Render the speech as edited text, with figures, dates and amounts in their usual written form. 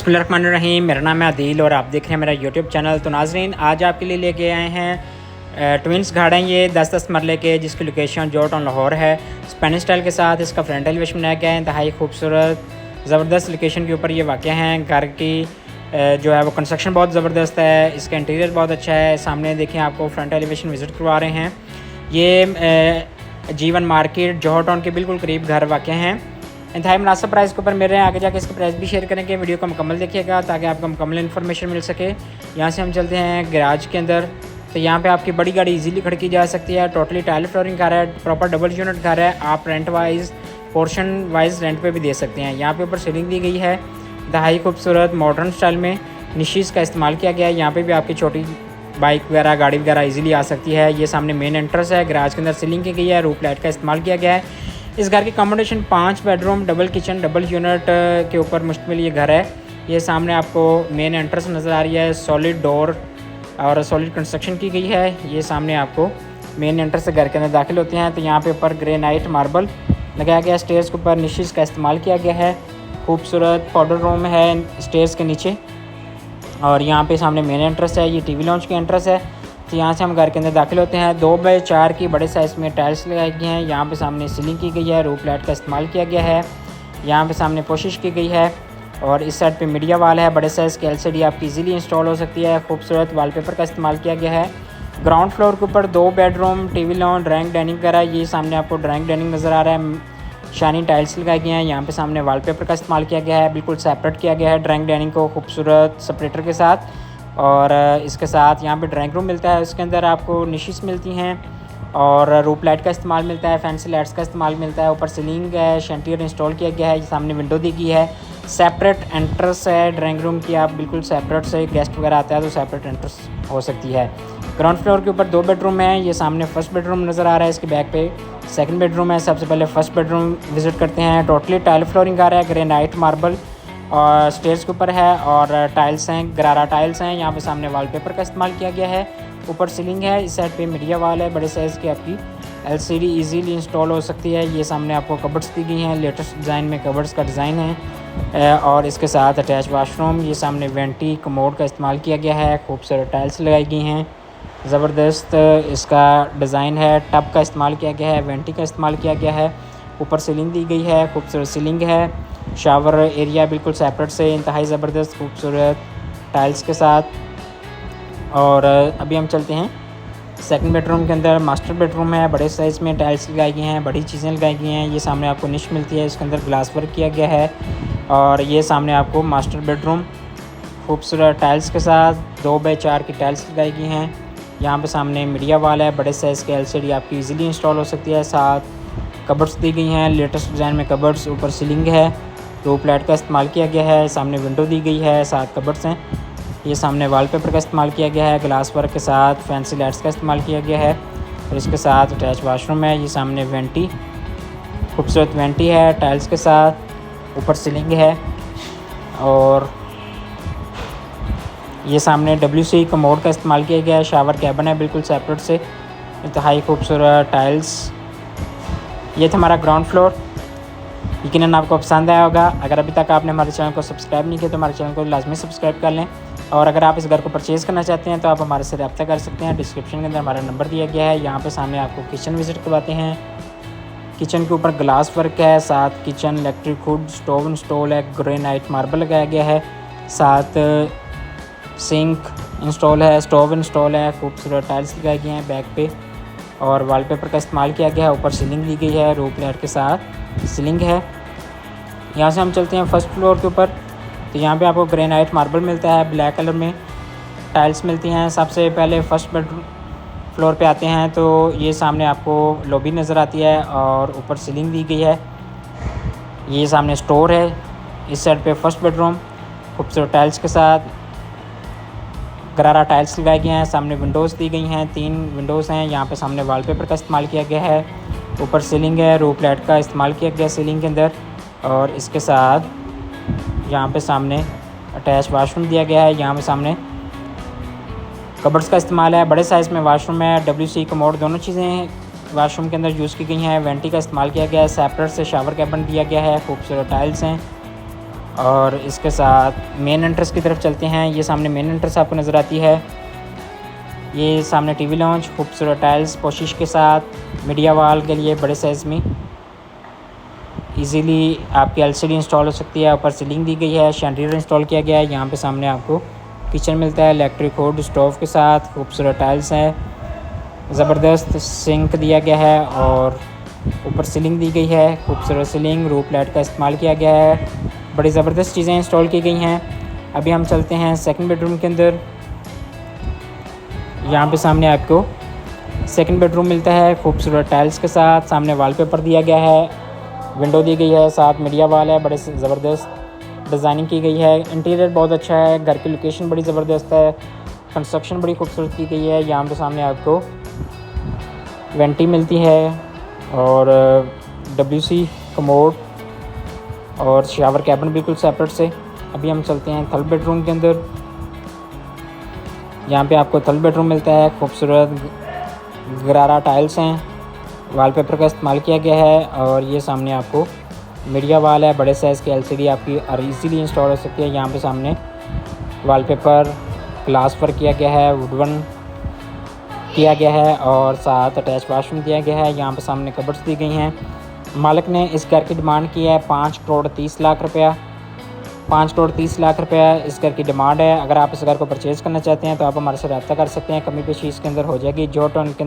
बिस्मिल्लाहिर्रहमानिर्रहीम। मेरा नाम है आदिल और आप देख रहे हैं मेरा यूट्यूब चैनल। तो नाजरीन, आज आपके लिए लेके आए हैं ट्विंस घर हैं ये 10-10 मरले के, जिसकी लोकेशन जॉर्ज टाउन लाहौर है। स्पेनिश स्टाइल के साथ इसका फ्रंट एलिवेशन बनाया गया है। इंतहाई खूबसूरत ज़बरदस्त लोकेशन के ऊपर ये वाक़ हैं। घर की जो है वो कंस्ट्रक्शन बहुत ज़बरदस्त है, इसका इंटीरियर बहुत अच्छा है। सामने देखें, आपको फ्रंट एलिवेशन विज़िट करवा रहे हैं। ये जीवन मार्केट जौहर टाउन के बिल्कुल करीब घर वाक़ हैं। इंतहाई मुनासिब प्राइस के ऊपर मिल रहे हैं। आगे जाके इसका प्राइस भी शेयर करेंगे। वीडियो को मुकम्मल देखिएगा ताकि आपको मुकम्मल इन्फॉर्मेशन मिल सके। यहाँ से हम चलते हैं गैराज के अंदर। तो यहाँ पे आपकी बड़ी गाड़ी इजीली खड़ी की जा सकती है। टोटली टाइल फ्लोरिंग घर है, प्रॉपर डबल यूनिट घर है। आप rent wise, portion wise rent पे भी दे सकते हैं। यहाँ पे ऊपर सीलिंग दी गई है इंतहाई खूबसूरत मॉडर्न स्टाइल में। निशीज़ का इस्तेमाल किया गया है। यहाँ पे भी आपकी छोटी बाइक वगैरह, गाड़ी वगैरह इजीली आ सकती है। ये सामने मेन एंट्रेंस है। गैराज के अंदर सीलिंग की गई है, रूफ लाइट का इस्तेमाल किया गया है। इस घर की combination 5 bedroom, double kitchen, double unit के ऊपर मुश्तमिल ये घर है। ये सामने आपको मेन एंट्रेंस नज़र आ रही है। सॉलिड डोर और सॉलिड कंस्ट्रक्शन की गई है। ये सामने आपको मेन एंट्रेंस से घर के अंदर दाखिल होते हैं। तो यहाँ पे ऊपर ग्रेनाइट मार्बल लगाया गया। स्टेयर्स के ऊपर निशीज़ का इस्तेमाल किया गया है। खूबसूरत पाउडर रूम है स्टेयर्स के नीचे। और यहाँ पे सामने मेन एंट्रेंस है। ये टीवी लॉन्च की एंट्रेंस है। तो यहाँ से हम घर के अंदर दाखिल होते हैं। 2x4 की बड़े साइज़ में टाइल्स लगाई गई हैं। यहाँ पे सामने सीलिंग की गई है, रूफ लाइट का इस्तेमाल किया गया है। यहाँ पे सामने कोशिश की गई है। और इस साइड पे मीडिया वाल है। बड़े साइज़ की LCD आपकी इजीली इंस्टॉल हो सकती है। खूबसूरत वॉलपेपर का इस्तेमाल किया गया है। ग्राउंड फ्लोर के ऊपर 2 bedroom, TV lawn, drawing dining वगैरह। ये सामने आपको ड्राइंग डाइनिंग नज़र आ रहा है। शाइनिंग टाइल्स लगाई गई हैं। यहाँ पे सामने वॉलपेपर का इस्तेमाल किया गया है। बिल्कुल सेपरेट किया गया है ड्राइंग डाइनिंग को खूबसूरत सेपरेटर के साथ। और इसके साथ यहाँ पे ड्राइंग रूम मिलता है। उसके अंदर आपको निशीज़ मिलती हैं और रूफ लाइट का इस्तेमाल मिलता है, फैंसी लाइट्स का इस्तेमाल मिलता है। ऊपर सीलिंग है, शैंटियर इंस्टॉल किया गया है। सामने विंडो दी गई है। सेपरेट एंट्रेंस है ड्राइंग रूम की। आप बिल्कुल सेपरेट से गेस्ट वगैरह आता है तो सेपरेट एंट्रेंस हो सकती है। ग्राउंड फ्लोर के ऊपर 2 बेडरूम हैं। ये सामने फर्स्ट बेडरूम नज़र आ रहा है। इसके बैक पे सेकंड बेडरूम है। सबसे पहले फर्स्ट बेडरूम विज़िट करते हैं। टोटली टाइल फ्लोरिंग आ रहा है, ग्रेनाइट मार्बल और स्टेयर्स के ऊपर है। और टाइल्स हैं, गरारा टाइल्स हैं। यहाँ पे सामने वॉलपेपर का इस्तेमाल किया गया है। ऊपर सीलिंग है। इस साइड पे मीडिया वाल है। बड़े साइज़ की आपकी LCD इजीली इंस्टॉल हो सकती है। ये सामने आपको कबर्ड्स दी गई हैं। लेटेस्ट डिज़ाइन में कबर्ड्स का डिज़ाइन है। और इसके साथ अटैच वाशरूम। ये सामने वेंटी कमोड का इस्तेमाल किया गया है। खूबसूरत टाइल्स लगाई गई हैं। ज़बरदस्त इसका डिज़ाइन है। टब का इस्तेमाल किया गया है, वेंटी का इस्तेमाल किया गया है। ऊपर सीलिंग दी गई है, खूबसूरत सीलिंग है। शावर एरिया बिल्कुल सेपरेट से इंतहाई ज़बरदस्त खूबसूरत टाइल्स के साथ। और अभी हम चलते हैं सेकंड बेडरूम के अंदर। मास्टर बेडरूम है। बड़े साइज़ में टाइल्स लगाई गई हैं, बड़ी चीज़ें लगाई गई हैं। ये सामने आपको निश मिलती है, इसके अंदर ग्लास वर्क किया गया है। और ये सामने आपको मास्टर बेडरूम खूबसूरत टाइल्स के साथ 2x4 की टाइल्स लगाई गई हैं। यहाँ पे सामने मीडिया वाल है। बड़े साइज़ के LCD आपकी इजीली इंस्टॉल हो सकती है। साथ कबर्ड्स दी गई हैं, लेटेस्ट डिज़ाइन में कबर्ड्स। ऊपर सीलिंग है, रूफ लाइट का इस्तेमाल किया गया है। सामने विंडो दी गई है, साथ कबर्ड्स हैं। ये सामने वॉलपेपर का इस्तेमाल किया गया है। ग्लास वर्क के साथ फैंसी लाइट्स का इस्तेमाल किया गया है। और इसके साथ अटैच वाशरूम है। ये सामने वेंटी, खूबसूरत वेंटी है टाइल्स के साथ। ऊपर सीलिंग है। और ये सामने WC कमोड का इस्तेमाल किया गया है। शावर कैबिन है बिल्कुल सेपरेट से, इंतहाई खूबसूरत टाइल्स। ये था हमारा ग्राउंड फ्लोर। यकीनन आपको पसंद आया होगा। अगर अभी तक आपने हमारे चैनल को सब्सक्राइब नहीं किया तो हमारे चैनल को लाजमी सब्सक्राइब कर लें। और अगर आप इस घर को परचेज़ करना चाहते हैं तो आप हमारे से रब्ता कर सकते हैं। डिस्क्रिप्शन के अंदर हमारा नंबर दिया गया है। यहाँ पे सामने आपको किचन विज़िट करवाते हैं। किचन के ऊपर ग्लास वर्क है। साथ kitchen electric hood, stove install है, ग्रेनाइट मार्बल लगाया गया है। साथ सिंक इंस्टॉल है, स्टोव इंस्टॉल है। खूबसूरत टाइल्स लगाई गई हैं बैक पे और वॉलपेपर का इस्तेमाल किया गया है। ऊपर सीलिंग दी गई है, रूफ लाइट के साथ सीलिंग है। यहाँ से हम चलते हैं फर्स्ट फ्लोर के ऊपर। तो यहाँ पे आपको ग्रेनाइट मार्बल मिलता है, ब्लैक कलर में टाइल्स मिलती हैं। सबसे पहले फर्स्ट बेडरूम फ्लोर पे आते हैं तो ये सामने आपको लॉबी नज़र आती है और ऊपर सीलिंग दी गई है। ये सामने स्टोर है। इस साइड पे फर्स्ट बेडरूम खूबसूरत टाइल्स के साथ, गरारा टाइल्स लगाए गए हैं। सामने विंडोज़ दी गई हैं, 3 विंडोज़ हैं। यहाँ पे सामने वॉलपेपर का इस्तेमाल किया गया है। ऊपर सीलिंग है, रूफ लाइट का इस्तेमाल किया गया सीलिंग के अंदर। और इसके साथ यहाँ पे सामने अटैच वाशरूम दिया गया है। यहाँ पे सामने कबर्ड्स का इस्तेमाल है। बड़े साइज़ में वाशरूम है। WC कमोड दोनों चीज़ें वाशरूम के अंदर यूज़ की गई हैं। वेंटी का इस्तेमाल किया गया है। सेपरेट से शावर कैबिन दिया गया है। खूबसूरत टाइल्स हैं। और इसके साथ मेन एंट्रेंस की तरफ चलते हैं। ये सामने मेन एंट्रेंस आपको नज़र आती है। ये सामने टीवी लॉन्च खूबसूरत टाइल्स पोशिश के साथ मीडिया वॉल के लिए बड़े साइज़ में इजीली आपकी एलसीडी इंस्टॉल हो सकती है। ऊपर सीलिंग दी गई है, शैंडिलियर इंस्टॉल किया गया है। यहाँ पे सामने आपको किचन मिलता है इलेक्ट्रिक हुड स्टोव के साथ। खूबसूरत टाइल्स हैं, ज़बरदस्त सिंक दिया गया है और ऊपर सीलिंग दी गई है। खूबसूरत सीलिंग, रूफ लाइट का इस्तेमाल किया गया है। बड़ी ज़बरदस्त चीज़ें इंस्टॉल की गई हैं। अभी हम चलते हैं सेकंड बेडरूम के अंदर। यहाँ पे सामने आपको सेकंड बेडरूम मिलता है खूबसूरत टाइल्स के साथ। सामने वॉलपेपर दिया गया है, विंडो दी गई है, साथ मीडिया वॉल है। बड़े ज़बरदस्त डिज़ाइनिंग की गई है। इंटीरियर बहुत अच्छा है। घर की लोकेशन बड़ी ज़बरदस्त है। कंस्ट्रक्शन बड़ी खूबसूरत की गई है। यहाँ पे सामने आपको वेंटी मिलती है और WC कमोड और शावर कैबिन बिल्कुल सेपरेट से। अभी हम चलते हैं थर्ड बेडरूम के अंदर। यहाँ पे आपको थर्ड बेडरूम मिलता है। खूबसूरत गरारा टाइल्स हैं, वॉलपेपर का इस्तेमाल किया गया है और ये सामने आपको मीडिया वॉल है। बड़े साइज़ की LCD आपकी और इजीली इंस्टॉल हो सकती है। यहाँ पे सामने वॉलपेपर ग्लास वर्क किया गया है, वुडवन किया गया है और साथ अटैच वाशरूम दिया गया है। यहाँ पे सामने कबर्ड्स दी गई हैं। मालिक ने इस घर की डिमांड की है 5,30,00,000 रुपया। 5,30,00,000 रुपया इस घर की डिमांड है। अगर आप इस घर को परचेज़ करना चाहते हैं तो आप हमारे से रब्ता कर सकते हैं। कमी पेशी इसके अंदर हो जाएगी। जो टोन के अंदर